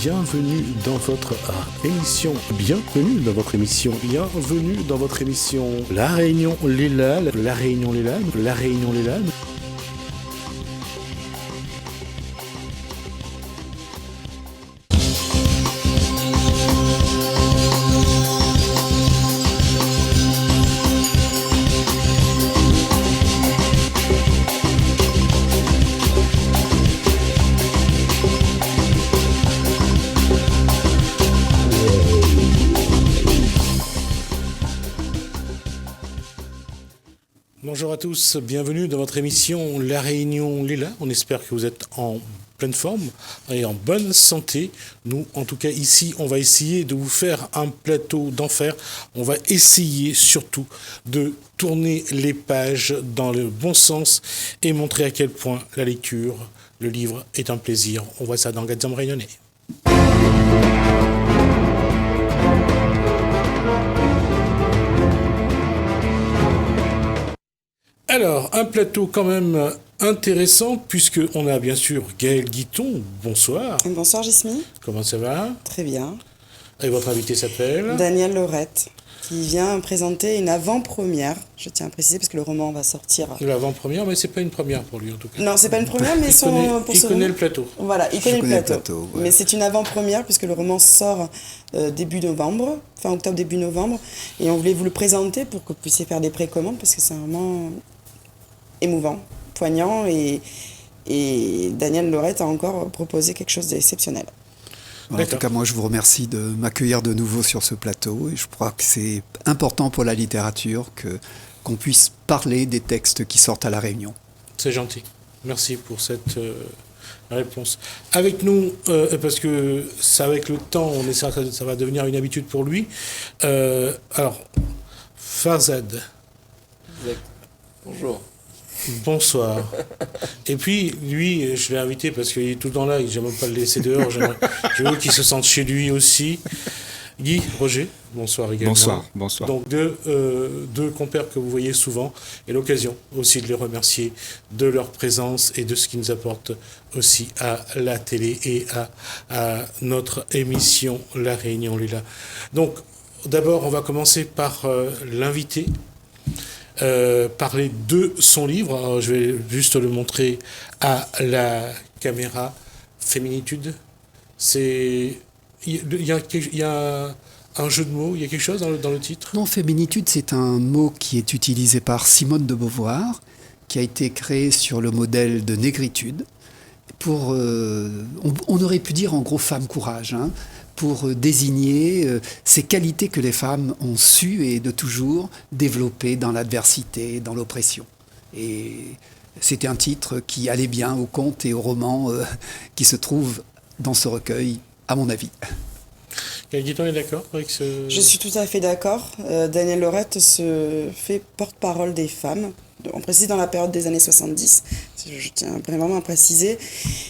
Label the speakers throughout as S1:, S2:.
S1: bienvenue dans votre émission, bienvenue dans votre émission, bienvenue dans votre émission La Réunion Léla, La Réunion Léla, La Réunion Léla. Bonjour à tous, bienvenue dans votre émission La Réunion Léla. On espère que vous êtes en pleine forme et en bonne santé. Nous, en tout cas ici, on va essayer de vous faire un plateau d'enfer. On va essayer surtout de tourner les pages dans le bon sens et montrer à quel point la lecture, le livre est un plaisir. On voit ça dans Gadzam Réunionnais. Alors, un plateau quand même intéressant, puisqu'on a bien sûr Gaëlle Guiton. Bonsoir.
S2: Bonsoir Gismi.
S1: Comment ça va?
S2: Très bien.
S1: Et votre invité s'appelle
S2: Daniel Lorette, qui vient présenter une avant-première, je tiens à préciser, parce que le roman va sortir.
S1: L'avant-première, mais c'est pas une première pour lui en tout cas.
S2: Non, c'est pas une première, mais
S1: il connaît le plateau.
S2: Voilà, il connaît le plateau. Ouais. Mais c'est une avant-première, puisque le roman sort début novembre, fin octobre, début novembre, et on voulait vous le présenter pour que vous puissiez faire des précommandes, parce que c'est un roman émouvant, poignant, et Daniel Lorette a encore proposé quelque chose d'exceptionnel.
S3: En tout cas, moi, je vous remercie de m'accueillir de nouveau sur ce plateau, et je crois que c'est important pour la littérature qu'on puisse parler des textes qui sortent à La Réunion.
S1: C'est gentil. Merci pour cette réponse. Avec nous, parce que ça, avec le temps, ça va devenir une habitude pour lui. Alors, Farzad.
S4: Exact. Bonjour.
S1: Bonsoir. Et puis, lui, je l'ai invité parce qu'il est tout le temps là, j'aime même pas le laisser dehors, je veux qu'il se sente chez lui aussi. Guy, Roger, bonsoir également.
S5: Bonsoir.
S1: Donc, deux compères que vous voyez souvent, et l'occasion aussi de les remercier de leur présence et de ce qu'ils nous apportent aussi à la télé et à notre émission La Réunion Léla. Donc, d'abord, on va commencer par l'invité. Parler de son livre. Alors, je vais juste le montrer à la caméra. Féminitude. Il y a un jeu de mots, il y a quelque chose dans le titre?
S3: Non, féminitude, c'est un mot qui est utilisé par Simone de Beauvoir, qui a été créé sur le modèle de négritude. On aurait pu dire en gros femme courage, pour désigner ces qualités que les femmes ont su et de toujours développer dans l'adversité, dans l'oppression. Et c'était un titre qui allait bien au conte et au roman qui se trouvent dans ce recueil, à mon avis.
S1: Gaëlle Guiton est d'accord avec ce...
S2: Je suis tout à fait d'accord. Daniel Lorette se fait porte-parole des femmes. On précise dans la période des années 70, je tiens vraiment à préciser,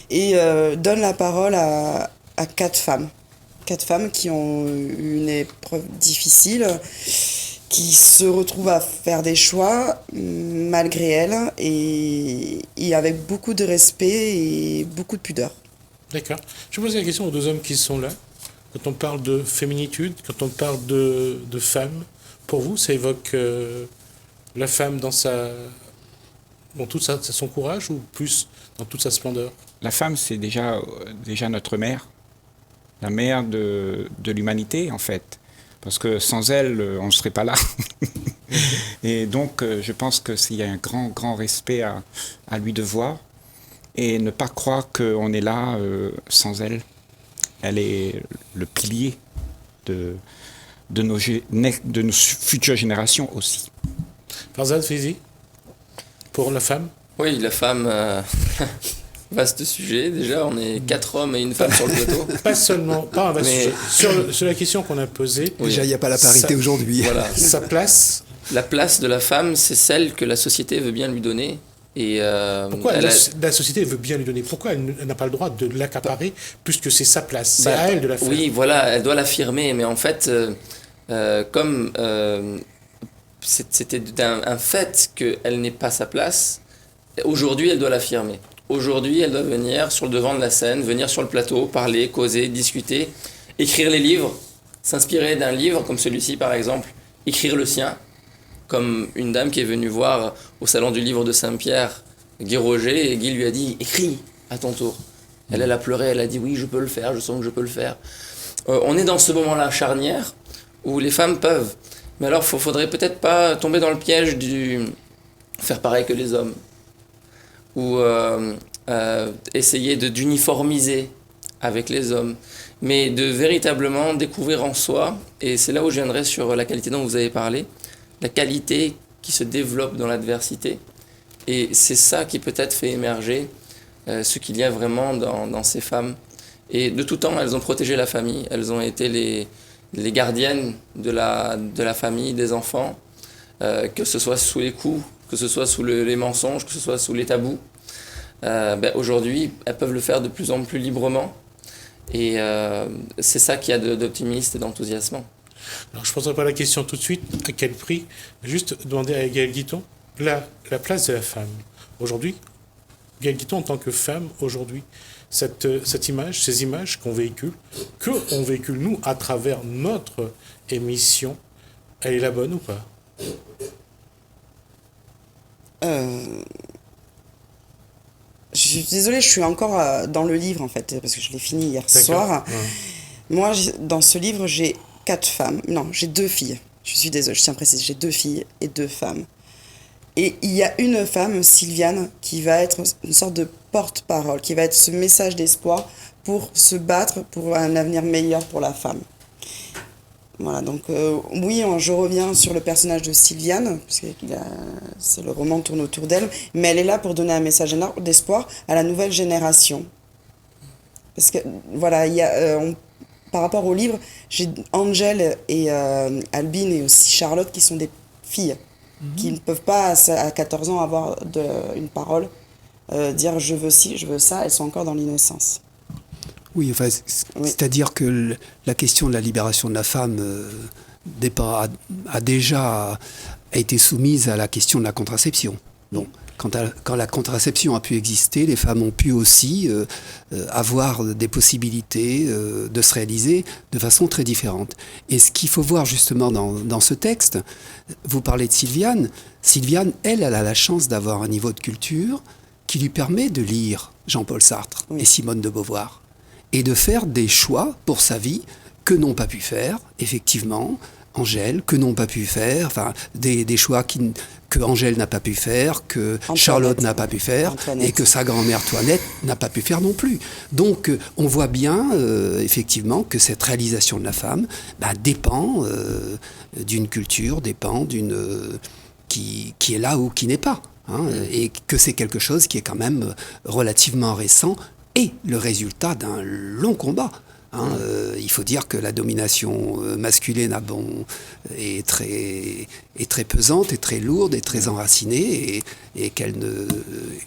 S2: et donne la parole à 4 femmes. 4 femmes qui ont eu une épreuve difficile, qui se retrouvent à faire des choix malgré elles et avec beaucoup de respect et beaucoup de pudeur.
S1: D'accord. Je pose la question aux 2 hommes qui sont là. Quand on parle de féminitude, quand on parle de femme, pour vous, ça évoque la femme dans tout son courage ou plus dans toute sa splendeur?
S5: La femme, c'est déjà notre mère. La mère de l'humanité, en fait. Parce que sans elle, on ne serait pas là. Et donc, je pense qu'il y a un grand respect à lui devoir. Et ne pas croire qu'on est là sans elle. Elle est le pilier de nos futures générations aussi.
S1: Farzad Fizi, pour la femme?
S4: Oui, la femme... Vaste sujet, déjà, on est 4 hommes et une femme sur le plateau.
S1: Pas seulement, pas un vaste sujet. Sur la question qu'on a posée...
S3: Oui. Déjà, il n'y a pas la parité aujourd'hui.
S4: Voilà.
S1: Sa place?
S4: La place de la femme, c'est celle que la société veut bien lui donner. Et
S1: pourquoi la société veut bien lui donner? Pourquoi elle n'a pas le droit de l'accaparer puisque c'est sa place? C'est à elle de la faire.
S4: Oui, voilà, elle doit l'affirmer. Mais en fait, comme c'était un fait qu'elle n'est pas sa place, aujourd'hui, elle doit l'affirmer. Aujourd'hui, elle doit venir sur le devant de la scène, venir sur le plateau, parler, causer, discuter, écrire les livres, s'inspirer d'un livre comme celui-ci par exemple, écrire le sien, comme une dame qui est venue voir au salon du livre de Saint-Pierre Guy Roger, et Guy lui a dit « écris à ton tour ». Elle a pleuré, elle a dit « oui, je peux le faire, je sens que je peux le faire ». On est dans ce moment-là charnière où les femmes peuvent. Mais alors, il ne faudrait peut-être pas tomber dans le piège du faire pareil que les hommes. Ou essayer d'uniformiser avec les hommes. Mais de véritablement découvrir en soi, et c'est là où je viendrai sur la qualité dont vous avez parlé, la qualité qui se développe dans l'adversité. Et c'est ça qui peut-être fait émerger ce qu'il y a vraiment dans ces femmes. Et de tout temps, elles ont protégé la famille, elles ont été les gardiennes de la famille, des enfants, que ce soit sous les coups, que ce soit sous les mensonges, que ce soit sous les tabous. Aujourd'hui, elles peuvent le faire de plus en plus librement. Et c'est ça qu'il y a d'optimiste et d'enthousiasmant.
S1: Alors, je ne poserai pas la question tout de suite, à quel prix? Juste demander à Gaëlle Guiton la place de la femme. Aujourd'hui, Gaëlle Guiton, en tant que femme, aujourd'hui, cette image, ces images qu'on véhicule nous, à travers notre émission, elle est la bonne ou pas?
S2: Je suis désolée, je suis encore dans le livre, en fait, parce que je l'ai fini hier soir.
S1: Ouais.
S2: Moi, dans ce livre, j'ai 4 femmes. Non, j'ai 2 filles. Je suis désolée, je tiens à préciser, j'ai 2 filles et 2 femmes. Et il y a une femme, Sylviane, qui va être une sorte de porte-parole, qui va être ce message d'espoir pour se battre pour un avenir meilleur pour la femme. Voilà, donc oui, je reviens sur le personnage de Sylviane, parce que le roman tourne autour d'elle, mais elle est là pour donner un message d'espoir à la nouvelle génération. Parce que, voilà, par rapport au livre, j'ai Angèle et Albine et aussi Charlotte qui sont des filles, qui ne peuvent pas, à 14 ans, avoir une parole, dire je veux ci, je veux ça, elles sont encore dans l'innocence.
S3: Oui, enfin, c'est-à-dire que la question de la libération de la femme a déjà été soumise à la question de la contraception. Bon, quand la contraception a pu exister, les femmes ont pu aussi avoir des possibilités de se réaliser de façon très différente. Et ce qu'il faut voir justement dans ce texte, vous parlez de Sylviane. Sylviane, elle a la chance d'avoir un niveau de culture qui lui permet de lire Jean-Paul Sartre et Simone de Beauvoir, et de faire des choix pour sa vie que n'ont pas pu faire, effectivement, Angèle, que n'ont pas pu faire, enfin, des choix que Angèle n'a pas pu faire, que Charlotte n'a pas pu faire, et que sa grand-mère Toinette n'a pas pu faire non plus. Donc, on voit bien, effectivement, que cette réalisation de la femme dépend d'une culture, dépend qui est là ou qui n'est pas. Et que c'est quelque chose qui est quand même relativement récent, et le résultat d'un long combat. Il faut dire que la domination masculine est très pesante, et très lourde, et très enracinée, et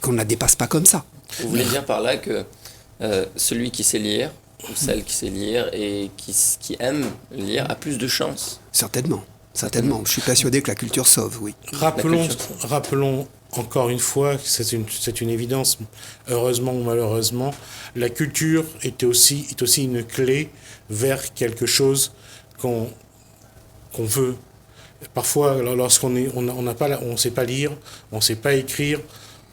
S3: qu'on ne la dépasse pas comme ça.
S4: Vous voulez dire par là que celui qui sait lire, ou celle qui sait lire, et qui aime lire, a plus de chance?
S3: Certainement. Je suis persuadé que la culture sauve, oui.
S1: Rappelons encore une fois, c'est une évidence, heureusement ou malheureusement, la culture est aussi une clé vers quelque chose qu'on veut. Parfois, lorsqu'on ne sait pas lire, on ne sait pas écrire,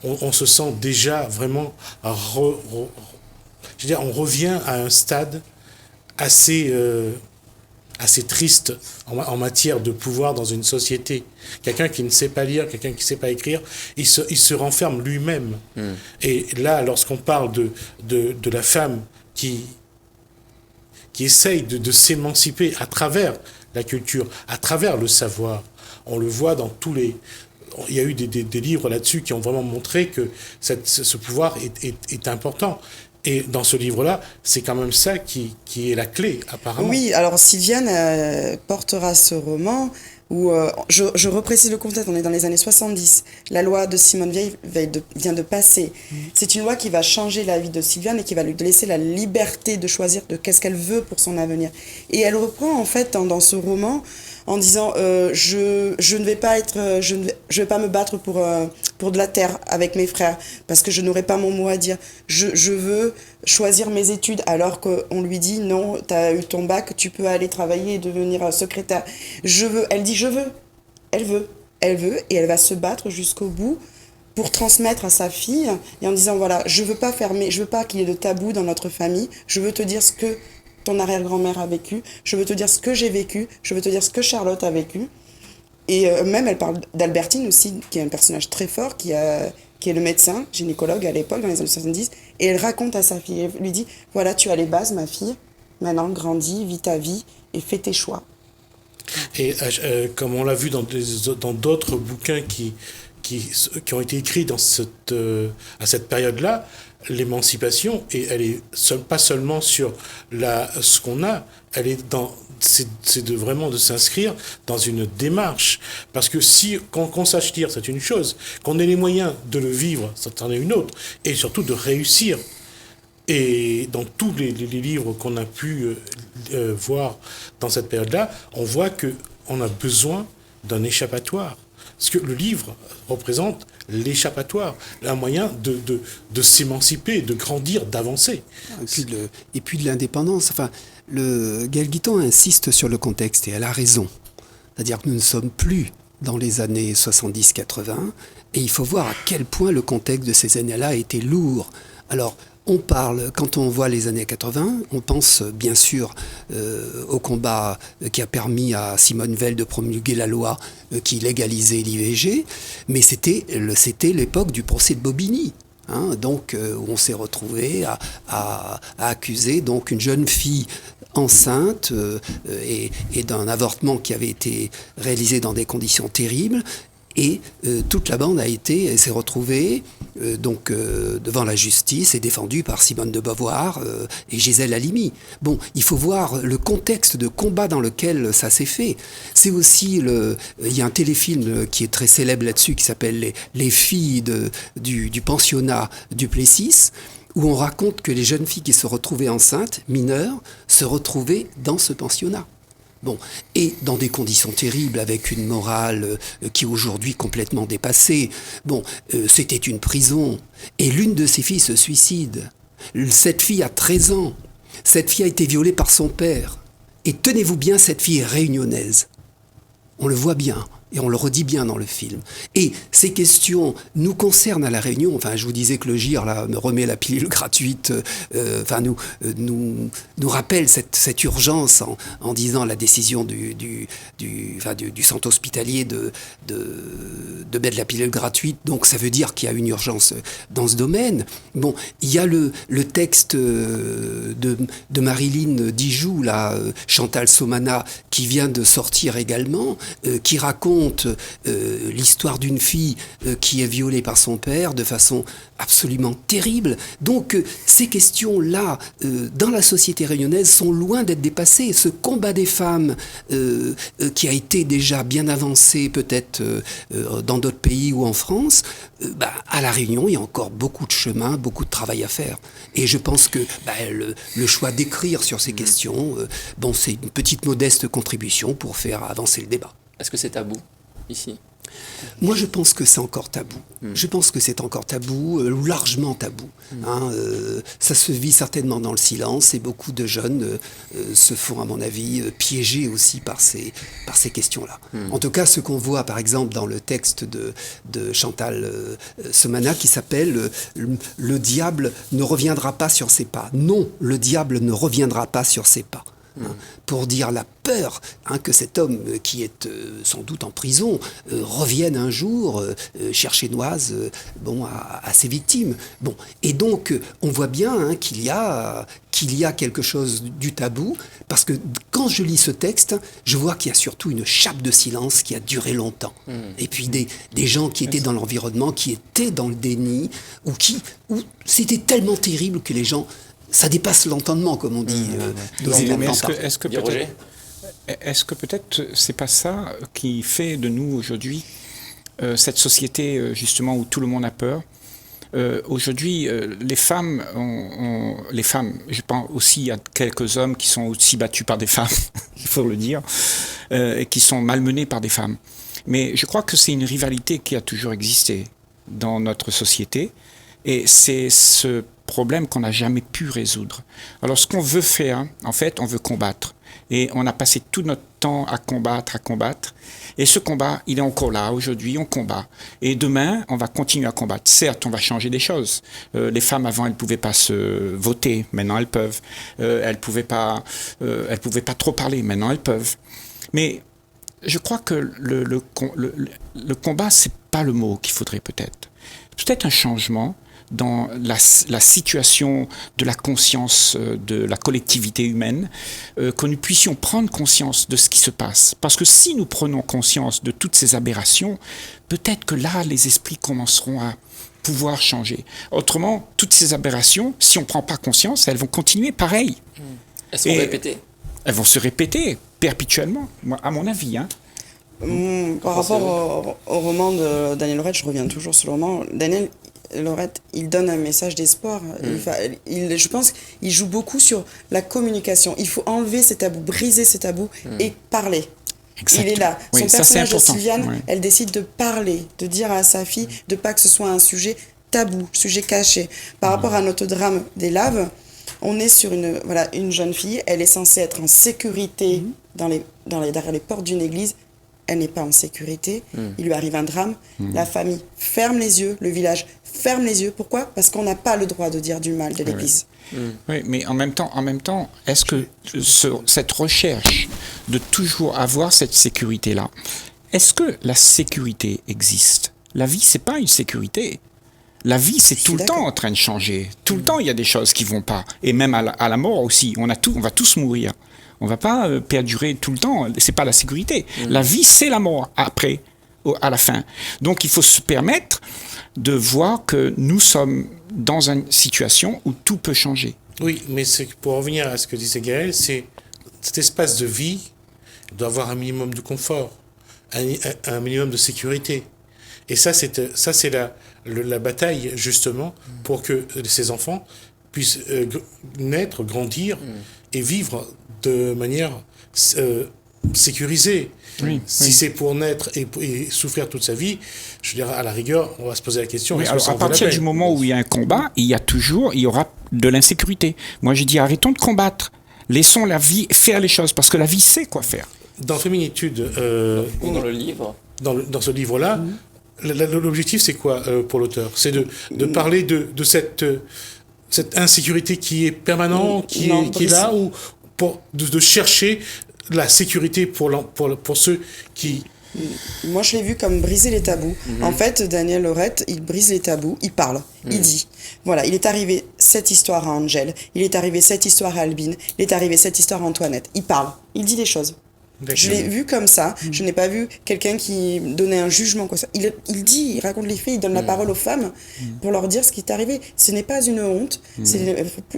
S1: on se sent déjà vraiment... on revient à un stade assez triste en matière de pouvoir dans une société. Quelqu'un qui ne sait pas lire, quelqu'un qui ne sait pas écrire, il se renferme lui-même. Et là, lorsqu'on parle de la femme qui essaye de s'émanciper à travers la culture, à travers le savoir, on le voit dans tous les... Il y a eu des livres là-dessus qui ont vraiment montré que ce pouvoir est important. Et dans ce livre-là, c'est quand même ça qui est la clé, apparemment.
S2: Oui, alors Sylviane portera ce roman où, je reprécise le contexte, on est dans les années 70. La loi de Simone Veil vient de passer. C'est une loi qui va changer la vie de Sylviane et qui va lui laisser la liberté de choisir de qu'est-ce qu'elle veut pour son avenir. Et elle reprend, en fait, dans ce roman, en disant je ne vais pas être, je vais pas me battre pour de la terre avec mes frères parce que je n'aurai pas mon mot à dire. Je veux choisir mes études alors qu'on lui dit non, tu as eu ton bac, tu peux aller travailler et devenir secrétaire. Elle dit je veux. Elle veut et elle va se battre jusqu'au bout pour transmettre à sa fille et en disant voilà, je veux pas qu'il y ait de tabou dans notre famille, je veux te dire ce que ton arrière-grand-mère a vécu, je veux te dire ce que j'ai vécu, je veux te dire ce que Charlotte a vécu. Et même elle parle d'Albertine aussi, qui est un personnage très fort, qui est le médecin, gynécologue à l'époque, dans les années 70, et elle raconte à sa fille, elle lui dit voilà, tu as les bases ma fille, maintenant grandis, vis ta vie et fais tes choix.
S1: Et comme on l'a vu dans d'autres bouquins qui ont été écrits à cette période-là, l'émancipation, et elle est pas seulement sur ce qu'on a, elle est c'est vraiment de s'inscrire dans une démarche. Parce que qu'on sache lire, c'est une chose, qu'on ait les moyens de le vivre, ça en est une autre, et surtout de réussir. Et dans tous les livres qu'on a pu voir dans cette période-là, on voit qu'on a besoin d'un échappatoire. Parce que le livre représente l'échappatoire, un moyen de s'émanciper, de grandir, d'avancer.
S3: Et puis de l'indépendance. Enfin, Gaëlle Guitton insiste sur le contexte, et elle a raison. C'est-à-dire que nous ne sommes plus dans les années 70-80, et il faut voir à quel point le contexte de ces années-là a été lourd. Alors, quand on voit les années 80, on pense bien sûr au combat qui a permis à Simone Veil de promulguer la loi qui légalisait l'IVG, mais c'était l'époque du procès de Bobigny. Donc, où on s'est retrouvé à accuser donc une jeune fille enceinte et d'un avortement qui avait été réalisé dans des conditions terribles. Et toute la bande s'est retrouvée devant la justice et défendue par Simone de Beauvoir et Gisèle Halimi. Bon, il faut voir le contexte de combat dans lequel ça s'est fait. C'est aussi il y a un téléfilm qui est très célèbre là-dessus qui s'appelle Les filles du pensionnat du Plessis, où on raconte que les jeunes filles qui se retrouvaient enceintes, mineures, se retrouvaient dans ce pensionnat. Bon, et dans des conditions terribles, avec une morale qui est aujourd'hui complètement dépassée. Bon, c'était une prison. Et l'une de ces filles se suicide. Cette fille a 13 ans. Cette fille a été violée par son père. Et tenez-vous bien, cette fille est réunionnaise. On le voit bien. Et on le redit bien dans le film. Et ces questions nous concernent à La Réunion. Enfin, je vous disais que le GIR là, me remet la pilule gratuite, nous rappelle cette urgence en disant la décision du centre hospitalier de mettre la pilule gratuite. Donc ça veut dire qu'il y a une urgence dans ce domaine. Bon, il y a le texte de Marilyn Dijoux, là, Chantal Somana, qui vient de sortir également, qui raconte l'histoire d'une fille qui est violée par son père de façon absolument terrible. Donc ces questions-là, dans la société réunionnaise, sont loin d'être dépassées. Ce combat des femmes qui a été déjà bien avancé peut-être dans d'autres pays ou en France, à La Réunion, il y a encore beaucoup de chemin, beaucoup de travail à faire. Et je pense que le choix d'écrire sur ces questions, c'est une petite modeste contribution pour faire avancer le débat.
S4: Est-ce que c'est tabou, ici ?
S3: Moi, je pense que c'est encore tabou. Je pense que c'est encore tabou, ou largement tabou. Ça se vit certainement dans le silence, et beaucoup de jeunes se font, à mon avis, piéger aussi par ces questions-là. En tout cas, ce qu'on voit, par exemple, dans le texte de Chantal Somana, qui s'appelle « Le diable ne reviendra pas sur ses pas ». Non, le diable ne reviendra pas sur ses pas. Pour dire la peur que cet homme qui est sans doute en prison revienne un jour chercher noise à ses victimes. Bon, et donc on voit bien qu'il y a quelque chose du tabou, parce que quand je lis ce texte, je vois qu'il y a surtout une chape de silence qui a duré longtemps. Et puis des gens qui étaient dans l'environnement, qui étaient dans le déni, ou c'était tellement terrible que les gens... Ça dépasse l'entendement, comme on dit.
S5: Est-ce que peut-être c'est pas ça qui fait de nous aujourd'hui cette société justement où tout le monde a peur. Aujourd'hui, les femmes, je pense aussi à quelques hommes qui sont aussi battus par des femmes, il faut le dire. et qui sont malmenés par des femmes. Mais je crois que c'est une rivalité qui a toujours existé dans notre société, et c'est ce problème qu'on n'a jamais pu résoudre. Alors ce qu'on veut faire, en fait, on veut combattre. Et on a passé tout notre temps à combattre. Et ce combat, il est encore là. Aujourd'hui, on combat. Et demain, on va continuer à combattre. Certes, on va changer des choses. Les femmes, avant, elles ne pouvaient pas se voter. Maintenant, elles peuvent. Elles ne pouvaient pas trop parler. Maintenant, elles peuvent. Mais je crois que le combat, ce n'est pas le mot qu'il faudrait peut-être. Peut-être un changement dans la situation de la conscience de la collectivité humaine, que nous puissions prendre conscience de ce qui se passe. Parce que si nous prenons conscience de toutes ces aberrations, peut-être que là, les esprits commenceront à pouvoir changer. Autrement, toutes ces aberrations, si on ne prend pas conscience, elles vont continuer pareil.
S4: Elles sont répétées.
S5: Elles vont se répéter perpétuellement, à mon avis.
S2: Par rapport au roman de Daniel Lorette, je reviens toujours sur le roman. Daniel Lorette, il donne un message d'espoir. Je pense qu'il joue beaucoup sur la communication. Il faut enlever ces tabous, briser ces tabous et parler. Exactement. Il est là. Son personnage de Sylviane, elle décide de parler, de dire à sa fille de pas que ce soit un sujet tabou, sujet caché. Par rapport à notre drame des laves, on est sur une jeune fille, elle est censée être en sécurité derrière les portes d'une église. Elle n'est pas en sécurité, il lui arrive un drame, la famille ferme les yeux, le village ferme les yeux. Pourquoi ? Parce qu'on n'a pas le droit de dire du mal de l'Église.
S5: Oui, mais en même temps, est-ce que cette recherche de toujours avoir cette sécurité-là, est-ce que la sécurité existe ? La vie, c'est pas une sécurité. La vie, c'est tout le temps en train de changer. Tout le temps, il y a des choses qui vont pas. Et même à la mort aussi, on va tous mourir. On va pas perdurer tout le temps. C'est pas la sécurité. La vie, c'est la mort après, à la fin. Donc, il faut se permettre de voir que nous sommes dans une situation où tout peut changer.
S1: Oui, mais pour revenir à ce que disait Gaël, c'est cet espace de vie doit avoir un minimum de confort, un minimum de sécurité. Et ça, c'est la bataille, justement, pour que ces enfants puissent naître, grandir et vivre de manière sécurisée. Si c'est pour naître et souffrir toute sa vie, je dirais à la rigueur, on va se poser la question.
S5: Alors, à partir du moment où il y a un combat, il y aura de l'insécurité. Moi, je dis arrêtons de combattre. Laissons la vie faire les choses, parce que la vie sait quoi faire.
S1: Dans Féminitude,
S4: dans le livre,
S1: dans ce livre-là, l'objectif, c'est quoi pour l'auteur ? C'est de parler de cette insécurité qui est permanente, qui est là, ou de chercher la sécurité pour ceux qui...
S2: Moi, je l'ai vu comme briser les tabous. En fait, Daniel Lorette, il brise les tabous, il parle, il dit. Voilà, il est arrivé cette histoire à Angèle, il est arrivé cette histoire à Albine, il est arrivé cette histoire à Antoinette. Il parle, il dit des choses. D'accord. Je l'ai vu comme ça. Je n'ai pas vu quelqu'un qui donnait un jugement comme ça. Il dit, il raconte les faits, il donne la parole aux femmes pour leur dire ce qui est arrivé. Ce n'est pas une honte.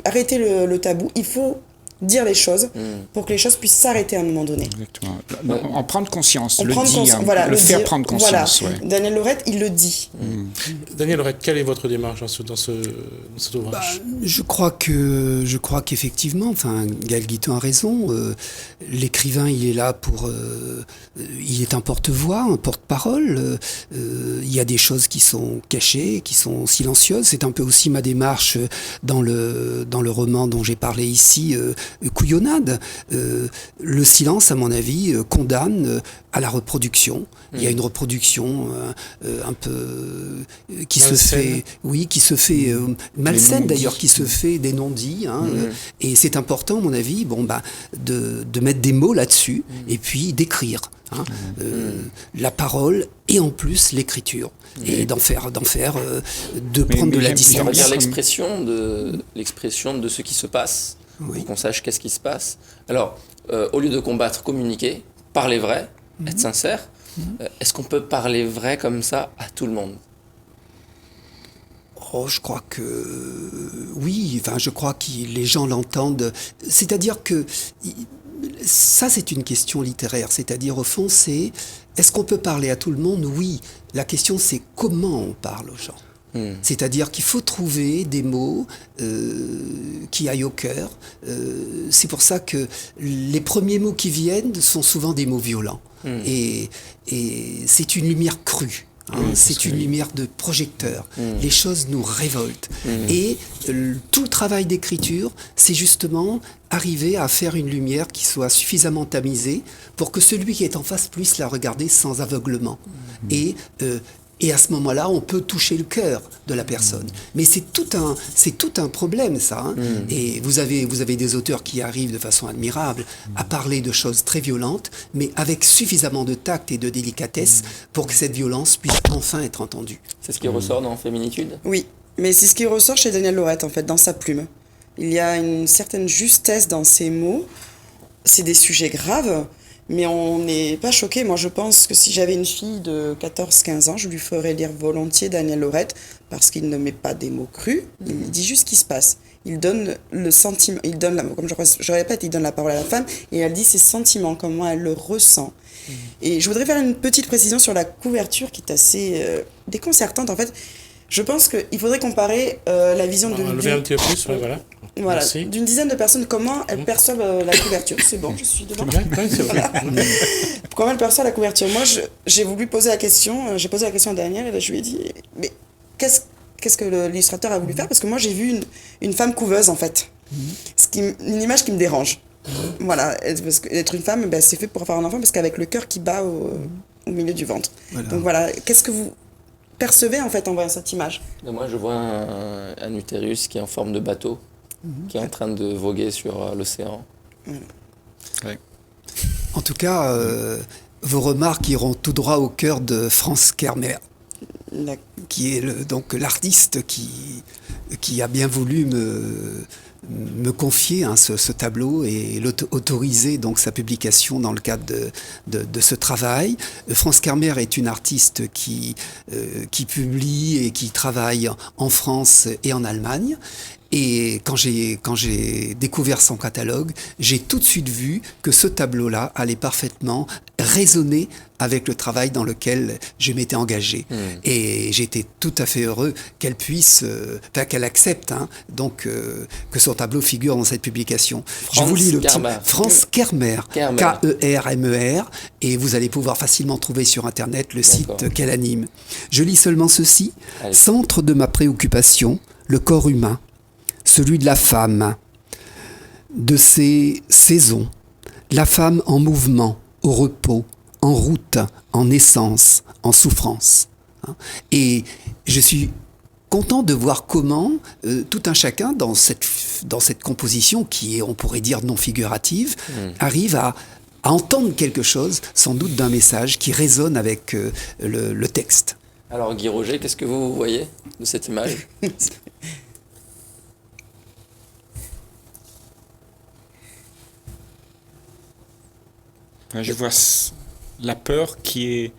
S2: Arrêter le tabou. Il faut dire les choses pour que les choses puissent s'arrêter à un moment donné.
S5: Exactement. En prendre conscience,
S2: le faire
S5: prendre conscience.
S2: Voilà. Ouais. Daniel Lorette, il le dit.
S1: Daniel Lorette, quelle est votre démarche dans cet ouvrage ?
S3: Je crois qu'effectivement, enfin, Gaël Guiton a raison. L'écrivain, il est là il est un porte-voix, un porte-parole. Il y a des choses qui sont cachées, qui sont silencieuses. C'est un peu aussi ma démarche dans le roman dont j'ai parlé ici. Couillonnade. Le silence, à mon avis, condamne à la reproduction. Il y a une reproduction un peu qui se fait malsaine d'ailleurs, qui se fait des non-dits. Et c'est important, à mon avis, de mettre des mots là-dessus et puis d'écrire. La parole et en plus l'écriture et d'en faire prendre de la distance.
S4: On va dire l'expression de ce qui se passe. Pour qu'on sache qu'est-ce qui se passe. Alors, au lieu de combattre, communiquer, parler vrai, être sincère. Est-ce qu'on peut parler vrai comme ça à tout le monde ?
S3: Je crois que oui. Enfin, je crois que les gens l'entendent. C'est-à-dire que ça, c'est une question littéraire. C'est-à-dire, au fond, est-ce qu'on peut parler à tout le monde ? Oui. La question, c'est comment on parle aux gens. C'est-à-dire qu'il faut trouver des mots qui aillent au cœur. C'est pour ça que les premiers mots qui viennent sont souvent des mots violents. Et c'est une lumière crue. C'est une lumière de projecteur. Les choses nous révoltent. Et tout le travail d'écriture, c'est justement arriver à faire une lumière qui soit suffisamment tamisée pour que celui qui est en face puisse la regarder sans aveuglement. Et à ce moment-là, on peut toucher le cœur de la personne. Mais c'est tout un problème, ça. Et vous avez des auteurs qui arrivent de façon admirable à parler de choses très violentes, mais avec suffisamment de tact et de délicatesse pour que cette violence puisse enfin être entendue.
S4: C'est ce qui ressort dans Féminitude?
S2: Oui, mais c'est ce qui ressort chez Daniel Lorette, en fait, dans sa plume. Il y a une certaine justesse dans ses mots. C'est des sujets graves, mais on n'est pas choqué. Moi, je pense que si j'avais une fille de 14-15 ans, je lui ferais lire volontiers Daniel Lorette, parce qu'il ne met pas des mots crus, il dit juste ce qui se passe. Il donne le sentiment, comme je répète, il donne la parole à la femme, et elle dit ses sentiments, comment elle le ressent. Et je voudrais faire une petite précision sur la couverture qui est assez déconcertante. En fait, je pense qu'il faudrait comparer la vision de...
S1: Enlever un petit peu plus, ouais, voilà.
S2: Voilà, d'une dizaine de personnes, comment elles perçoivent la couverture. C'est bon, je suis devant.
S1: C'est vrai.
S2: Comment elles perçoivent la couverture. Moi, j'ai voulu poser la question, j'ai posé la question à Daniel, et là, je lui ai dit, mais qu'est-ce que l'illustrateur a voulu faire? Parce que moi, j'ai vu une femme couveuse, en fait. Une image qui me dérange. Voilà, parce que être une femme, c'est fait pour faire un enfant, parce qu'avec le cœur qui bat au milieu du ventre. Voilà. Donc voilà, qu'est-ce que vous percevez, en fait, en voyant cette image?
S4: Moi, je vois un utérus qui est en forme de bateau, qui est en train de voguer sur l'océan.
S5: Ouais.
S3: En tout cas, vos remarques iront tout droit au cœur de Franz Kermer, qui est donc l'artiste qui a bien voulu me confier ce tableau et autoriser donc sa publication dans le cadre de ce travail. Franz Kermer est une artiste qui publie et qui travaille en France et en Allemagne. Et quand j'ai découvert son catalogue, j'ai tout de suite vu que ce tableau-là allait parfaitement résonner avec le travail dans lequel je m'étais engagé. Et j'étais tout à fait heureux qu'elle puisse, qu'elle accepte, donc que son tableau figure dans cette publication. Je vous lis le petit Franz Kermer, K-E-R-M-E-R, et vous allez pouvoir facilement trouver sur Internet le site qu'elle anime. Je lis seulement ceci. Allez. Centre de ma préoccupation, le corps humain. Celui de la femme, de ses saisons, la femme en mouvement, au repos, en route, en naissance, en souffrance. Et je suis content de voir comment tout un chacun dans cette composition qui est, on pourrait dire, non figurative, arrive à entendre quelque chose, sans doute d'un message qui résonne avec le texte.
S4: Alors Guy Roger, qu'est-ce que vous voyez de cette image ?
S5: Je vois la peur elle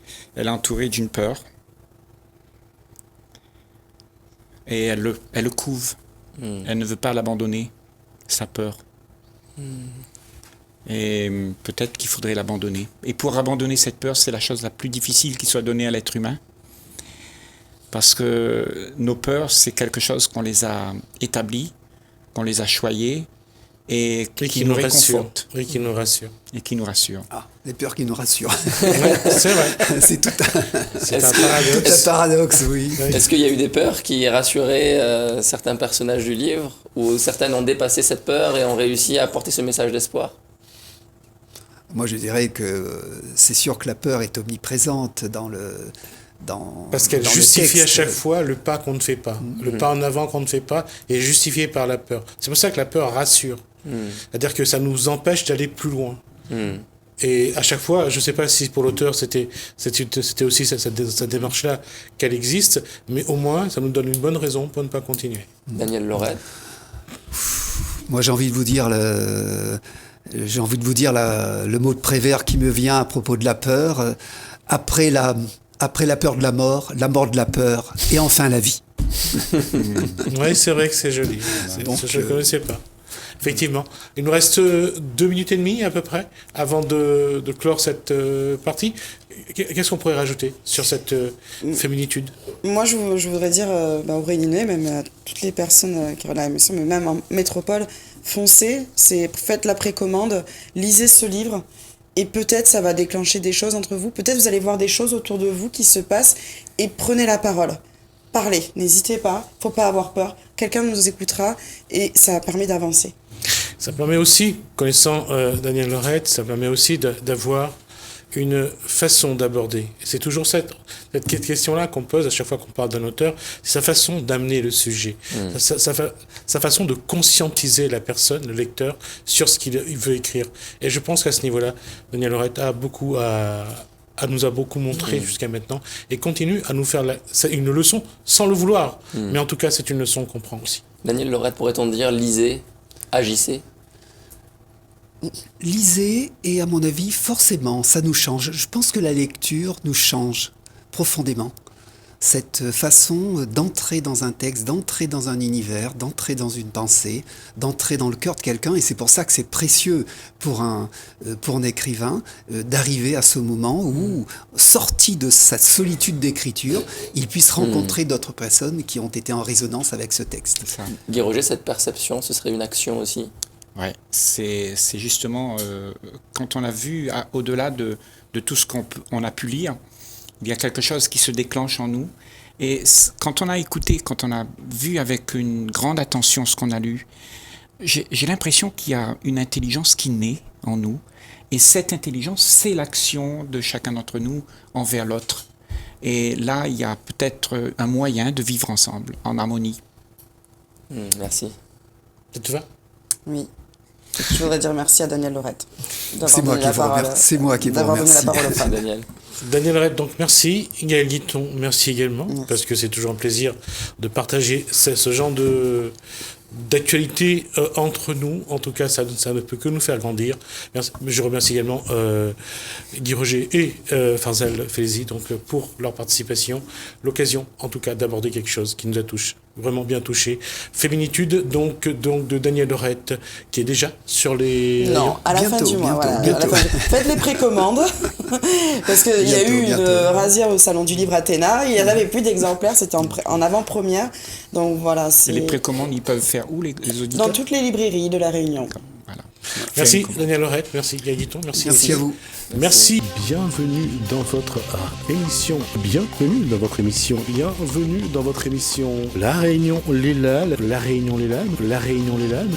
S5: est entourée d'une peur. Et elle le couve. Elle ne veut pas l'abandonner, sa peur. Et peut-être qu'il faudrait l'abandonner. Et pour abandonner cette peur, c'est la chose la plus difficile qui soit donnée à l'être humain. Parce que nos peurs, c'est quelque chose qu'on les a établies, qu'on les a choyées, et qui nous réconforte.
S1: Oui, qui nous rassure.
S5: Et qui nous rassure.
S3: Ah, les peurs qui nous rassurent.
S1: Ouais, c'est vrai.
S3: C'est tout
S1: un
S3: paradoxe, oui.
S4: Est-ce qu'il y a eu des peurs qui rassuraient certains personnages du livre, ou certaines ont dépassé cette peur et ont réussi à apporter ce message d'espoir ?
S3: Moi, je dirais que c'est sûr que la peur est omniprésente
S1: parce qu'elle justifie à chaque fois le pas qu'on ne fait pas. Le pas en avant qu'on ne fait pas est justifié par la peur. C'est pour ça que la peur rassure. C'est-à-dire que ça nous empêche d'aller plus loin. Et à chaque fois, je ne sais pas si pour l'auteur c'était aussi cette démarche-là qu'elle existe, mais au moins ça nous donne une bonne raison pour ne pas continuer.
S4: Daniel Lorette.
S3: Moi, j'ai envie de vous dire le mot de Prévert qui me vient à propos de la peur. Après la peur de la mort de la peur, et enfin la vie.
S1: Oui, c'est vrai que c'est joli. Je ne connaissais pas. Effectivement. Il nous reste 2 minutes et demie à peu près avant de clore cette partie. Qu'est-ce qu'on pourrait rajouter sur cette féminitude?
S2: Moi, je voudrais dire aux Réunionnais, même à toutes les personnes qui regardent la émission, mais même en métropole, foncez, faites la précommande, lisez ce livre, et peut-être ça va déclencher des choses entre vous. Peut-être vous allez voir des choses autour de vous qui se passent, et prenez la parole. Parlez, n'hésitez pas, faut pas avoir peur. Quelqu'un nous écoutera, et ça permet d'avancer.
S1: Ça permet aussi, connaissant Danielle Lorette, ça permet aussi d'avoir une façon d'aborder. C'est toujours cette question-là qu'on pose à chaque fois qu'on parle d'un auteur, c'est sa façon d'amener le sujet, sa façon de conscientiser la personne, le lecteur, sur ce qu'il veut écrire. Et je pense qu'à ce niveau-là, Danielle Lorette nous a beaucoup montré jusqu'à maintenant et continue à nous faire une leçon sans le vouloir. Mais en tout cas, c'est une leçon qu'on prend aussi.
S4: Danielle Lorette, pourrait-on dire, lisez, agissez?
S3: Lisez et à mon avis, forcément, ça nous change. Je pense que la lecture nous change profondément. Cette façon d'entrer dans un texte, d'entrer dans un univers, d'entrer dans une pensée, d'entrer dans le cœur de quelqu'un. Et c'est pour ça que c'est précieux pour un écrivain d'arriver à ce moment où, sorti de sa solitude d'écriture, il puisse rencontrer d'autres personnes qui ont été en résonance avec ce texte.
S4: Guy Roger, cette perception, ce serait une action aussi?
S5: Ouais, c'est justement quand on a vu au-delà de tout ce qu'on a pu lire, il y a quelque chose qui se déclenche en nous. Et quand on a écouté, quand on a vu avec une grande attention ce qu'on a lu, j'ai l'impression qu'il y a une intelligence qui naît en nous. Et cette intelligence, c'est l'action de chacun d'entre nous envers l'autre. Et là, il y a peut-être un moyen de vivre ensemble, en harmonie.
S4: Merci.
S1: Ça te va?
S2: Oui. Je voudrais dire merci à Danielle Lorette.
S3: C'est moi qui vous remercie.
S2: D'avoir donné la parole aux femmes.
S4: Daniel.
S1: Danielle Lorette, donc merci. Gaël Guiton, merci également, parce que c'est toujours un plaisir de partager ce genre d'actualité entre nous. En tout cas, ça ne peut que nous faire grandir. Merci. Je remercie également Guy Roger et Farzal Félizy pour leur participation. L'occasion, en tout cas, d'aborder quelque chose qui nous a vraiment bien touché. Féminitude, donc de Danielle Lorette, qui est déjà sur les...
S2: Non, à la fin du mois, voilà. Faites les précommandes, parce qu'il y a eu une razziare au Salon du Livre Athéna, il n'y en avait plus d'exemplaires, c'était en avant-première, donc voilà.
S5: Et les précommandes, ils peuvent faire où, les auditeurs?
S2: Dans toutes les librairies de La Réunion.
S5: Voilà.
S1: Merci Danielle Lorette, merci Gaël Guiton, merci
S3: à vous.
S1: Merci. Bienvenue dans votre émission. Bienvenue dans votre émission. Bienvenue dans votre émission. La Réunion, les Landes. La Réunion, les Landes. La Réunion, les Landes.